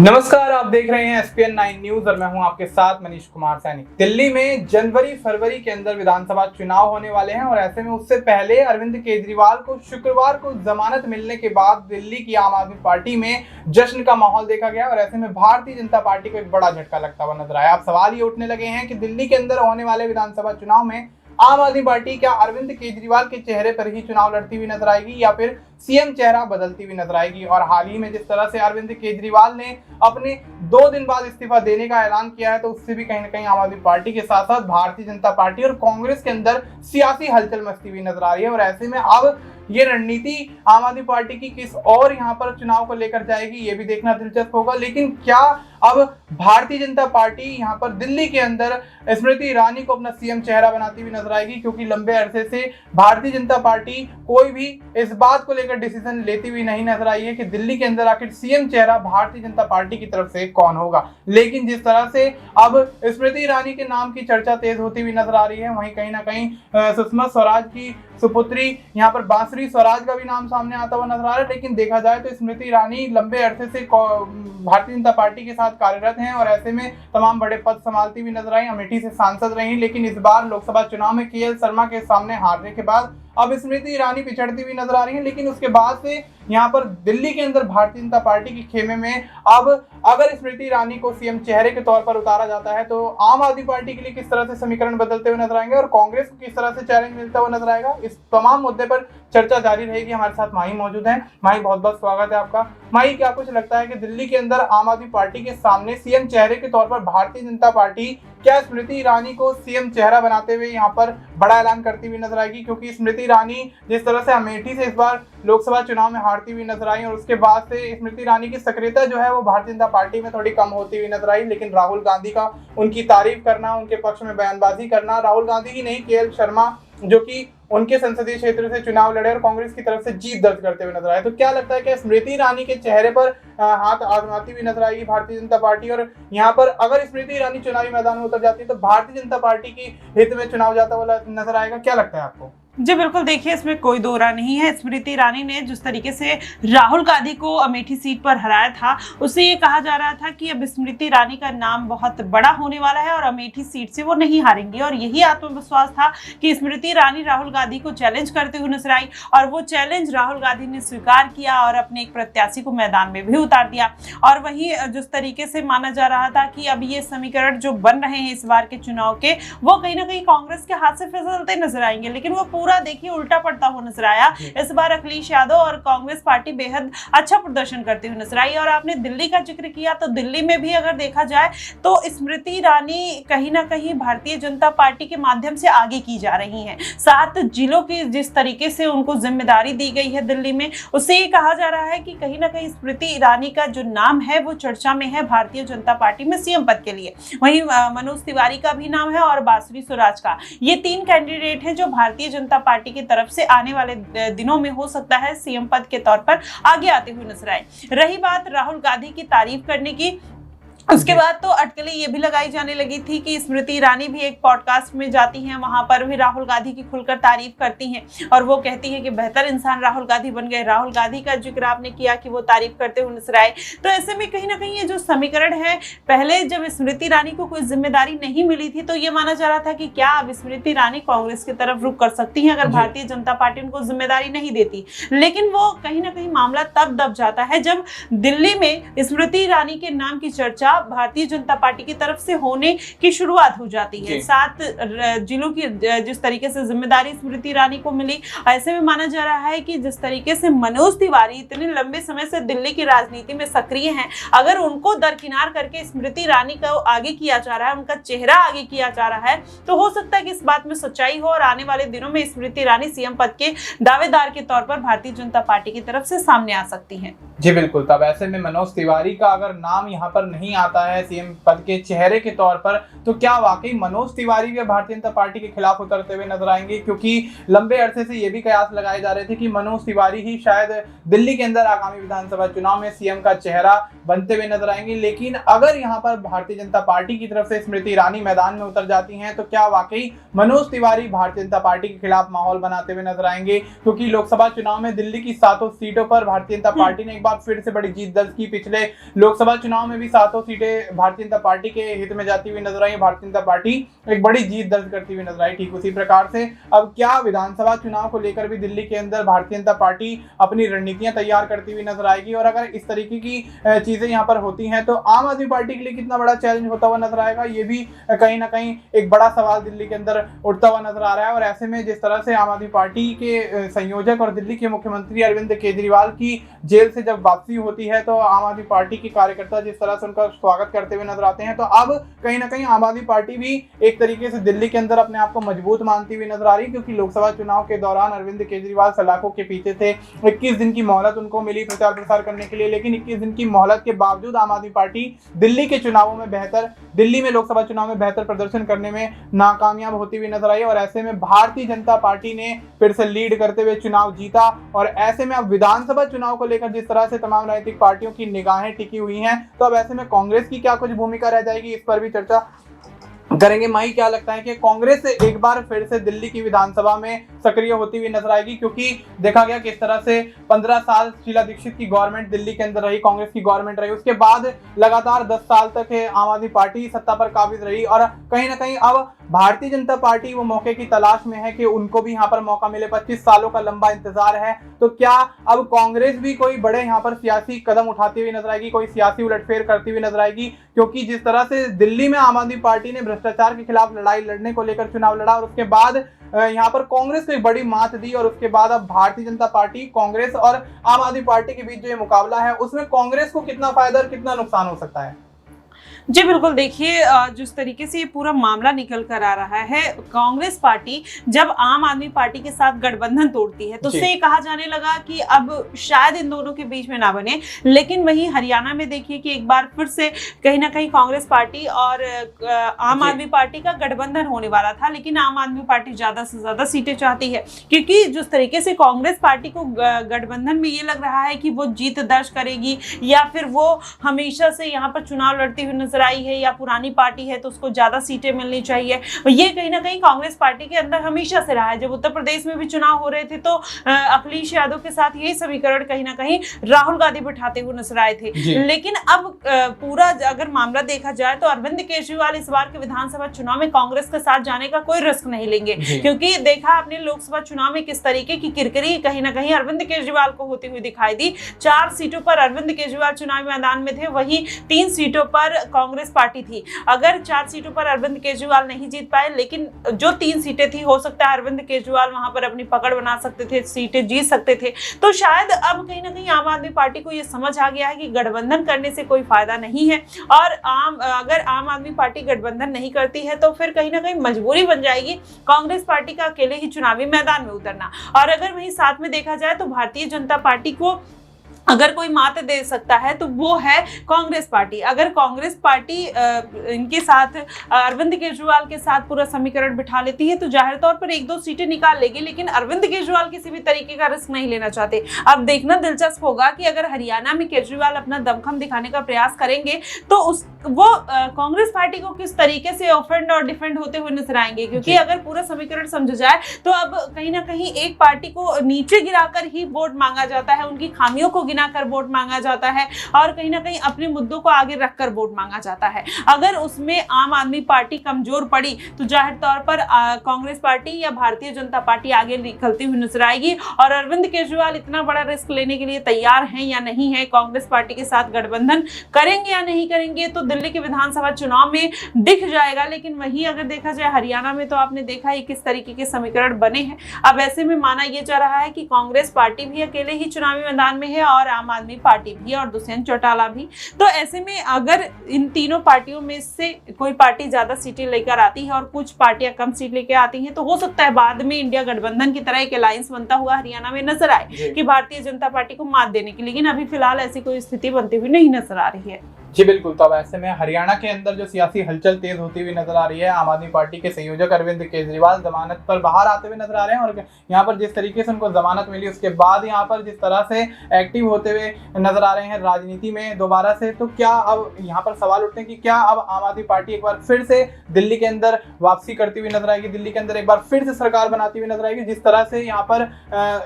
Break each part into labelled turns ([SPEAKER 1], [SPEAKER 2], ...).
[SPEAKER 1] नमस्कार, आप देख रहे हैं SPN 9 न्यूज और मैं हूं आपके साथ मनीष कुमार सैनी। दिल्ली में जनवरी फरवरी के अंदर विधानसभा चुनाव होने वाले हैं और ऐसे में उससे पहले अरविंद केजरीवाल को शुक्रवार को जमानत मिलने के बाद दिल्ली की आम आदमी पार्टी में जश्न का माहौल देखा गया और ऐसे में भारतीय जनता पार्टी को एक बड़ा झटका लगता हुआ नजर आया। अब सवाल ये उठने लगे हैं कि दिल्ली के अंदर होने वाले विधानसभा चुनाव में आम आदमी पार्टी क्या अरविंद केजरीवाल के चेहरे पर ही चुनाव लड़ती हुई नजर आएगी या फिर सीएम चेहरा बदलती हुई नजर आएगी। और हाल ही में जिस तरह से अरविंद केजरीवाल ने अपने 2 दिन बाद इस्तीफा देने का ऐलान किया है, तो उससे भी कहीं ना कहीं आम आदमी पार्टी के साथ साथ भारतीय जनता पार्टी और कांग्रेस के अंदर सियासी हलचल मचती हुई नजर आ रही है। और ऐसे में अब ये रणनीति आम आदमी पार्टी की किस और यहाँ पर चुनाव को लेकर जाएगी, ये भी देखना दिलचस्प होगा। लेकिन क्या अब भारतीय जनता पार्टी यहाँ पर दिल्ली के अंदर स्मृति ईरानी को अपना सीएम चेहरा बनाती हुई नजर आएगी? क्योंकि लंबे अरसे से भारतीय जनता पार्टी कोई भी इस बात को लेकर डिसीजन लेती हुई नहीं नजर आई है कि दिल्ली के अंदर आखिर सीएम चेहरा भारतीय जनता पार्टी की तरफ से कौन होगा। लेकिन जिस तरह से अब स्मृति ईरानी के नाम की चर्चा तेज होती हुई नजर आ रही है, वहीं कहीं ना कहीं सुषमा स्वराज की सुपुत्री यहाँ पर बांसुरी स्वराज का भी नाम सामने आता हुआ नजर आ रहा है। लेकिन देखा जाए तो स्मृति ईरानी लंबे अरसे से भारतीय जनता पार्टी के साथ कार्यरत हैं और ऐसे में तमाम बड़े पद संभालती हुई नजर आई। अमेठी से सांसद रही, लेकिन इस बार लोकसभा चुनाव में KL शर्मा के सामने हारने के बाद अब स्मृति ईरानी पिछड़ती हुई नजर आ रही है। लेकिन उसके बाद से यहाँ पर दिल्ली के अंदर भारतीय जनता पार्टी के खेमे में अब अगर स्मृति ईरानी को सीएम चेहरे के तौर पर उतारा जाता है तो आम आदमी पार्टी के लिए किस तरह से समीकरण बदलते हुए नजर आएंगे और कांग्रेस को किस तरह से चैलेंज मिलता हुआ नजर आएगा, इस तमाम मुद्दे पर चर्चा जारी रहेगी। हमारे साथ माही मौजूद हैं। माही, बहुत बहुत स्वागत है आपका। माही, क्या कुछ लगता है कि दिल्ली के अंदर आम आदमी पार्टी के सामने सीएम चेहरे के तौर पर भारतीय जनता पार्टी क्या स्मृति ईरानी को सीएम चेहरा बनाते हुए यहाँ पर बड़ा ऐलान करती हुई नजर आएगी? क्योंकि स्मृति ईरानी जिस तरह से अमेठी से इस बार लोकसभा चुनाव में हारती हुई नजर आई और उसके बाद से स्मृति ईरानी की सक्रियता जो है वो भारतीय जनता पार्टी में थोड़ी कम होती हुई नजर आई। लेकिन राहुल गांधी का उनकी तारीफ करना, उनके पक्ष में बयानबाजी करना, राहुल गांधी ही नहीं KL शर्मा जो कि उनके संसदीय क्षेत्र से चुनाव लड़े और कांग्रेस की तरफ से जीत दर्ज करते हुए नजर आए, तो क्या लगता है कि स्मृति ईरानी के चेहरे पर हाथ आजमाती हुई नजर आएगी भारतीय जनता पार्टी? और यहाँ पर अगर स्मृति ईरानी चुनावी मैदान में उतर जाती है तो भारतीय जनता पार्टी की हित में चुनाव जाता हुआ नजर आएगा? क्या लगता है आपको?
[SPEAKER 2] जी बिल्कुल, देखिए इसमें कोई दो राय नहीं है। स्मृति ईरानी ने जिस तरीके से राहुल गांधी को अमेठी सीट पर हराया था, उससे ये कहा जा रहा था कि अब स्मृति ईरानी का नाम बहुत बड़ा होने वाला है और अमेठी सीट से वो नहीं हारेंगी। और यही आत्मविश्वास था कि स्मृति ईरानी राहुल गांधी को चैलेंज करते हुए नजर आई और वो चैलेंज राहुल गांधी ने स्वीकार किया और अपने एक प्रत्याशी को मैदान में भी उतार दिया। और वहीं जिस तरीके से माना जा रहा था कि अब ये समीकरण जो बन रहे हैं इस बार के चुनाव के, वो कहीं ना कहीं कांग्रेस के हाथ से फिसलते नजर आएंगे, लेकिन वो पूरा देखिए उल्टा पड़ता हुआ नजर आया। इस बार अखिलेश यादव और कांग्रेस पार्टी बेहद अच्छा प्रदर्शन करते हुए नजर आई। और आपने दिल्ली का जिक्र किया, तो दिल्ली में भी अगर देखा जाए तो स्मृति ईरानी कहीं ना कहीं भारतीय जनता पार्टी के माध्यम से आगे की जा रही हैं। 7 जिलों की जिस तरीके से उनको जिम्मेदारी दी गई है दिल्ली में, उससे ये कहा जा रहा है कि कहीं ना कहीं स्मृति ईरानी का जो नाम है वो चर्चा में है भारतीय जनता पार्टी में सीएम पद के लिए। वहीं मनोज तिवारी का भी नाम है और बांसुरी स्वराज का। ये 3 कैंडिडेट हैं जो भारतीय जनता पार्टी की तरफ से आने वाले दिनों में हो सकता है सीएम पद के तौर पर आगे आते हुए नजर आए। रही बात राहुल गांधी की तारीफ करने की, उसके बाद तो अटकलें ये भी लगाई जाने लगी थी कि स्मृति ईरानी भी एक पॉडकास्ट में जाती हैं, वहां पर भी राहुल गांधी की खुलकर तारीफ करती हैं और वो कहती हैं कि बेहतर इंसान राहुल गांधी बन गए। राहुल गांधी का जिक्र आपने किया कि वो तारीफ करते हुए नजर आए। तो ऐसे में कहीं ना कहीं ये जो समीकरण है, पहले जब स्मृति ईरानी को कोई जिम्मेदारी नहीं मिली थी तो ये माना जा रहा था कि क्या अब स्मृति ईरानी कांग्रेस की तरफ रुख कर सकती है अगर भारतीय जनता पार्टी उनको जिम्मेदारी नहीं देती। लेकिन वो कहीं ना कहीं मामला तब दब जाता है जब दिल्ली में स्मृति ईरानी के नाम की चर्चा भारतीय जनता पार्टी की तरफ से होने की शुरुआत हो जाती है। 7 जिलों की जिस तरीके से जिम्मेदारी स्मृति ईरानी को मिली, ऐसे में माना जा रहा है कि जिस तरीके से मनोज तिवारी इतने लंबे समय से दिल्ली की राजनीति में सक्रिय हैं, अगर उनको दरकिनार करके स्मृति ईरानी को आगे किया जा रहा है, उनका चेहरा आगे किया जा रहा है, तो हो सकता है कि इस बात में सच्चाई हो और आने वाले दिनों में स्मृति ईरानी सीएम पद के दावेदार के तौर पर भारतीय जनता पार्टी की तरफ से सामने आ सकती है।
[SPEAKER 1] जी बिल्कुल, तब ऐसे में मनोज तिवारी का अगर नाम यहाँ पर नहीं आता है सीएम पद के चेहरे के तौर पर, तो क्या वाकई मनोज तिवारी भी भारतीय जनता पार्टी के खिलाफ उतरते हुए नजर आएंगे? क्योंकि लंबे अरसे से ये भी कयास लगाए जा रहे थे कि मनोज तिवारी ही शायद दिल्ली के अंदर आगामी विधानसभा चुनाव में सीएम का चेहरा बनते हुए नजर आएंगे। लेकिन अगर यहाँ पर भारतीय जनता पार्टी की तरफ से स्मृति ईरानी मैदान में उतर जाती हैं तो क्या वाकई मनोज तिवारी भारतीय जनता पार्टी के खिलाफ माहौल बनाते हुए नजर आएंगे? क्योंकि लोकसभा चुनाव में दिल्ली की 7 सीटों पर भारतीय जनता पार्टी ने एक बार फिर से बड़ी जीत दर्ज की। पिछले लोकसभा चुनाव में भी 7 सीटें भारतीय जनता पार्टी के हित में जाती हुई नजर आई। भारतीय जनता पार्टी एक बड़ी जीत दर्ज करती हुई नजर आई। ठीक उसी प्रकार से अब क्या विधानसभा चुनाव को लेकर भी दिल्ली के अंदर भारतीय जनता पार्टी अपनी रणनीतियां तैयार करती हुई नजर आएगी, और अगर इस तरीके की चीजें यहाँ पर होती हैं तो आम आदमी पार्टी के लिए कितना बड़ा चैलेंज होता हुआ नजर आएगा, ये भी कहीं ना कहीं एक बड़ा सवाल दिल्ली के अंदर उठता हुआ नजर आ रहा है। और ऐसे में जिस तरह से आम आदमी पार्टी के संयोजक और दिल्ली के मुख्यमंत्री अरविंद केजरीवाल की जेल से जब वापसी होती है तो आम आदमी पार्टी के कार्यकर्ता जिस तरह से उनका स्वागत करते हुए नजर आते हैं, तो अब कहीं ना कहीं आम आदमी पार्टी भी एक तरीके से दिल्ली के अंदर अपने आप को मजबूत मानती हुई नजर आ रही है, क्योंकि लोकसभा चुनाव के दौरान अरविंद केजरीवाल सलाखों के पीछे थे। 21 दिन की मोहलत उनको मिली प्रचार प्रसार करने के लिए, लेकिन 21 दिन की मोहलत के बावजूद आम आदमी पार्टी दिल्ली में लोकसभा चुनाव में बेहतर प्रदर्शन करने में नाकामयाब होती हुई नजर आई। और ऐसे में भारतीय जनता पार्टी ने फिर से लीड करते हुए चुनाव जीता। और ऐसे में अब विधानसभा चुनाव को लेकर जिस तरह से तमाम राजनीतिक पार्टियों की निगाहें टिकी हुई हैं, तो अब ऐसे में कांग्रेस की क्या कुछ भूमिका रह जाएगी, इस पर भी चर्चा करेंगे। माही, क्या लगता है कि कांग्रेस एक बार फिर से दिल्ली की विधानसभा में सक्रिय होती हुई नजर आएगी, क्योंकि देखा गया किस तरह से 15 साल शीला दीक्षित की गवर्नमेंट दिल्ली के अंदर रही, कांग्रेस की गवर्नमेंट रही, उसके बाद लगातार 10 साल तक आम आदमी पार्टी सत्ता पर काबिज रही, और कहीं ना कहीं अब भारतीय जनता पार्टी वो मौके की तलाश में है कि उनको भी यहाँ पर मौका मिले। 25 सालों का लंबा इंतजार है, तो क्या अब कांग्रेस भी कोई बड़े यहाँ पर सियासी कदम उठाती हुई नजर आएगी, कोई सियासी उलटफेर करती हुई नजर आएगी? क्योंकि जिस तरह से दिल्ली में आम आदमी पार्टी ने भ्रष्टाचार के खिलाफ लड़ाई लड़ने को लेकर चुनाव लड़ा, और उसके बाद यहाँ पर कांग्रेस को एक बड़ी मात दी, और उसके बाद अब भारतीय जनता पार्टी, कांग्रेस और आम आदमी पार्टी के बीच जो ये मुकाबला है उसमें कांग्रेस को कितना फायदा और कितना नुकसान हो सकता है?
[SPEAKER 2] जी बिल्कुल, देखिए जिस तरीके से ये पूरा मामला निकल कर आ रहा है, कांग्रेस पार्टी जब आम आदमी पार्टी के साथ गठबंधन तोड़ती है तो उससे कहा जाने लगा कि अब शायद इन दोनों के बीच में ना बने। लेकिन वहीं हरियाणा में देखिए कि एक बार फिर से कहीं ना कहीं कांग्रेस पार्टी और आम आदमी पार्टी का गठबंधन होने वाला था, लेकिन आम आदमी पार्टी ज्यादा से ज्यादा सीटें चाहती है, क्योंकि जिस तरीके से कांग्रेस पार्टी को गठबंधन में ये लग रहा है कि वो जीत दर्ज करेगी, या फिर वो हमेशा से यहाँ पर चुनाव लड़ती हुई नजर आई है, या पुरानी पार्टी है तो उसको ज्यादा सीटें मिलनी चाहिए। ये कहीं ना कहीं कांग्रेस पार्टी के अंदर हमेशा से रहा है। जब उत्तर प्रदेश में भी चुनाव हो रहे थे तो अखिलेश यादव के साथ यही समीकरण कहीं ना कहीं राहुल गांधी बिठाते हुए नजर आए थे। लेकिन अब पूरा अगर मामला देखा जाए तो अरविंद केजरीवाल इस बार के विधानसभा चुनाव में कांग्रेस के साथ जाने का कोई रिस्क नहीं लेंगे, क्योंकि देखा आपने लोकसभा चुनाव में किस तरीके की किरकिरी कहीं ना कहीं अरविंद केजरीवाल को होती हुई दिखाई दी। 4 सीटों पर अरविंद केजरीवाल चुनावी मैदान में थे, वहीं 3 सीटों पर कांग्रेस पार्टी थी। अगर 4 सीटों पर अरविंद केजरीवाल नहीं जीत पाए, लेकिन जो 3 सीटें थी, हो सकता है अरविंद केजरीवाल वहां पर अपनी पकड़ बना सकते थे, सीटें जीत सकते थे। तो शायद अब कहीं ना कहीं आम आदमी पार्टी को यह समझ आ गया है कि गठबंधन करने से कोई फायदा नहीं है, और अगर आम आदमी पार्टी गठबंधन नहीं करती है तो फिर कहीं ना कहीं मजबूरी बन जाएगी कांग्रेस पार्टी का अकेले ही चुनावी मैदान में उतरना। और अगर वहीं साथ में देखा जाए तो भारतीय जनता पार्टी को अगर कोई मात दे सकता है तो वो है कांग्रेस पार्टी। अगर कांग्रेस पार्टी इनके साथ अरविंद केजरीवाल के साथ पूरा समीकरण बिठा लेती है तो जाहिर तौर पर 1-2 सीटें निकाल लेगी, लेकिन अरविंद केजरीवाल किसी भी तरीके का रिस्क नहीं लेना चाहते। अब देखना दिलचस्प होगा कि अगर हरियाणा में केजरीवाल अपना दमखम दिखाने का प्रयास करेंगे तो वो कांग्रेस पार्टी को किस तरीके से ऑफेंड और डिफेंड होते हुए नजर आएंगे, क्योंकि अगर पूरा समीकरण समझा जाए तो अब कहीं ना कहीं एक पार्टी को नीचे गिराकर ही वोट मांगा जाता है, उनकी खामियों को गिनाकर वोट मांगा जाता है, और कहीं ना कहीं अपने मुद्दों को आगे रखकर वोट मांगा जाता है। अगर उसमें आम आदमी पार्टी कमजोर पड़ी तो जाहिर तौर पर कांग्रेस पार्टी या भारतीय जनता पार्टी आगे निकलती हुई नजर आएगी। और अरविंद केजरीवाल इतना बड़ा रिस्क लेने के लिए तैयार हैं या नहीं है, कांग्रेस पार्टी के साथ गठबंधन करेंगे या नहीं करेंगे, तो दिल्ली के विधानसभा चुनाव में दिख जाएगा। लेकिन वहीं अगर देखा जाए हरियाणा में तो आपने देखा है किस तरीके के समीकरण बने हैं। अब ऐसे में माना यह जा रहा है कि कांग्रेस पार्टी भी अकेले ही चुनावी मैदान में है, और आम आदमी पार्टी भी, और दुष्यंत चौटाला भी। तो ऐसे में अगर इन तीनों पार्टियों में से कोई पार्टी ज्यादा सीटें लेकर आती है और कुछ पार्टियां कम सीट लेकर आती हैं, तो हो सकता है बाद में इंडिया गठबंधन की तरह एक अलायंस बनता हुआ हरियाणा में नजर आए कि भारतीय जनता पार्टी को मात देने की। लेकिन अभी फिलहाल ऐसी कोई स्थिति बनती हुई नहीं नजर आ रही है।
[SPEAKER 1] जी बिल्कुल। तो अब ऐसे में हरियाणा के अंदर जो सियासी हलचल तेज होती हुई नजर आ रही है, आम आदमी पार्टी के संयोजक अरविंद केजरीवाल जमानत पर बाहर आते हुए नजर आ रहे हैं और यहाँ पर जिस तरीके से उनको जमानत मिली उसके बाद यहाँ पर जिस तरह से एक्टिव होते हुए नजर आ रहे हैं राजनीति में दोबारा से, तो क्या अब यहाँ पर सवाल उठते हैं कि क्या अब आम आदमी पार्टी एक बार फिर से दिल्ली के अंदर वापसी करती हुई नजर आएगी, दिल्ली के अंदर एक बार फिर से सरकार बनाती हुई नजर आएगी। जिस तरह से यहाँ पर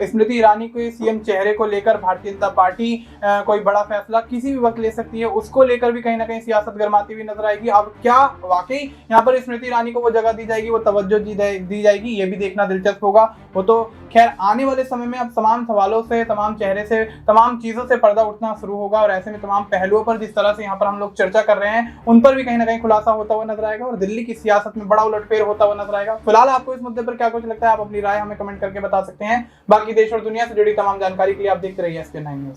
[SPEAKER 1] स्मृति ईरानी के सीएम चेहरे को लेकर भारतीय जनता पार्टी कोई बड़ा फैसला किसी भी वक्त ले सकती है, उसको लेकर भी कहीं ना कहीं सियासत गर्माती हुई नजर आएगी। अब क्या वाकई यहाँ पर स्मृति ईरानी को वो जगह दी जाएगी, वो तवज्जो दी जाएगी, ये भी देखना दिलचस्प होगा। वो तो खैर आने वाले समय में अब तमाम सवालों से, तमाम चेहरे से, तमाम चीजों से पर्दा उठना शुरू होगा और ऐसे में तमाम पहलुओं पर जिस तरह से यहाँ पर हम लोग चर्चा कर रहे हैं उन पर भी कहीं ना कहीं खुलासा होता हुआ नजर आएगा और दिल्ली की सियासत में बड़ा उलटफेर होता हुआ नजर आएगा। फिलहाल आपको इस मुद्दे पर क्या कुछ लगता है, आप अपनी राय हमें कमेंट करके बता सकते हैं। बाकी देश और दुनिया से जुड़ी तमाम जानकारी के लिए आप देखते रहिए SPN9 न्यूज।